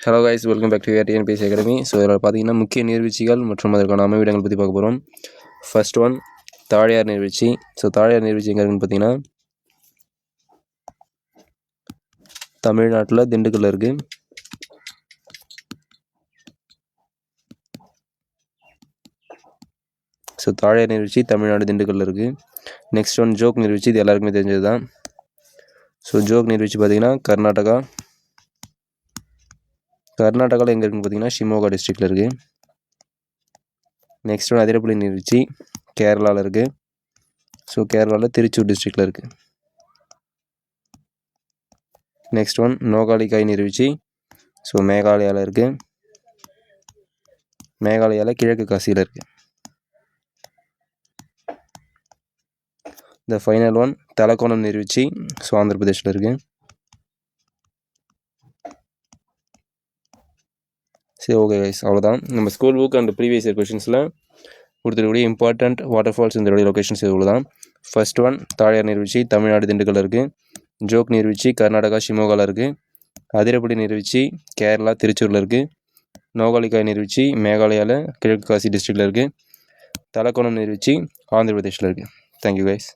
Hello guys, welcome back to TNPSC academy. So இதில் பார்த்தீங்கன்னா முக்கிய நீர்வீழ்ச்சிகள் மற்றும் அதற்கான அமைவிடங்கள் பற்றி பார்க்க போகிறோம். ஃபர்ஸ்ட் ஒன் தாழையார் நீர்வீழ்ச்சி. ஸோ தாழையார் நீர்வீழ்ச்சி எங்கே இருக்குன்னு பார்த்தீங்கன்னா தமிழ்நாட்டில் திண்டுக்கல்ல இருக்குது. ஸோ தாழையார் நீர்வீழ்ச்சி தமிழ்நாடு திண்டுக்கல்ல இருக்குது. நெக்ஸ்ட் ஒன் ஜோக் நீர்வீழ்ச்சி. இது எல்லாருக்குமே தெரிஞ்சது தான். ஸோ ஜோக் நீர்வீழ்ச்சி பார்த்தீங்கன்னா கர்நாடகாவில் எங்கே இருக்குன்னு பார்த்தீங்கன்னா ஷிமோகா டிஸ்ட்ரிக்டில் இருக்குது. நெக்ஸ்ட் ஒன் அதிரப்பள்ளி நீர்வீழ்ச்சி கேரளாவில் இருக்குது. ஸோ கேரளாவில் திருச்சூர் டிஸ்ட்ரிக்டில் இருக்குது. நெக்ஸ்ட் ஒன் நோகாலிக்காய் நீர்வீழ்ச்சி. ஸோ மேகாலயாவில் இருக்குது. மேகாலயாவில் கிழக்கு காசியில் இருக்குது. இந்த ஃபைனல் ஒன் தலக்கோணம் நீர்வீழ்ச்சி. ஸோ ஆந்திர பிரதேஷில் இருக்குது. சரி, ஓகே கைஸ், அவ்வளோதான். நம்ம school book and previous year கொஷின்ஸில் கொடுத்துருக்கூடிய இம்பார்ட்டண்ட் வாட்டர் ஃபால்ஸ் இந்த லொக்கேஷன்ஸ் இவ்வளோ தான். ஃபர்ஸ்ட் ஒன் தாழையார் நீர்வீழ்ச்சி தமிழ்நாடு திண்டுக்கல்ல இருக்குது. ஜோக் நீர்வீழ்ச்சி கர்நாடகா ஷிமோகாவில் இருக்குது. அதிரப்பள்ளி நீர்வீழ்ச்சி கேரளா திருச்சூரில் இருக்குது. நோகாலிக்காய் நீர்வீழ்ச்சி மேகாலயாவில் கிழக்கு காசி டிஸ்ட்ரிக்டில் இருக்குது. தலக்கோணம் நீர்வீழ்ச்சி ஆந்திர பிரதேஷில் இருக்குது. Thank you guys.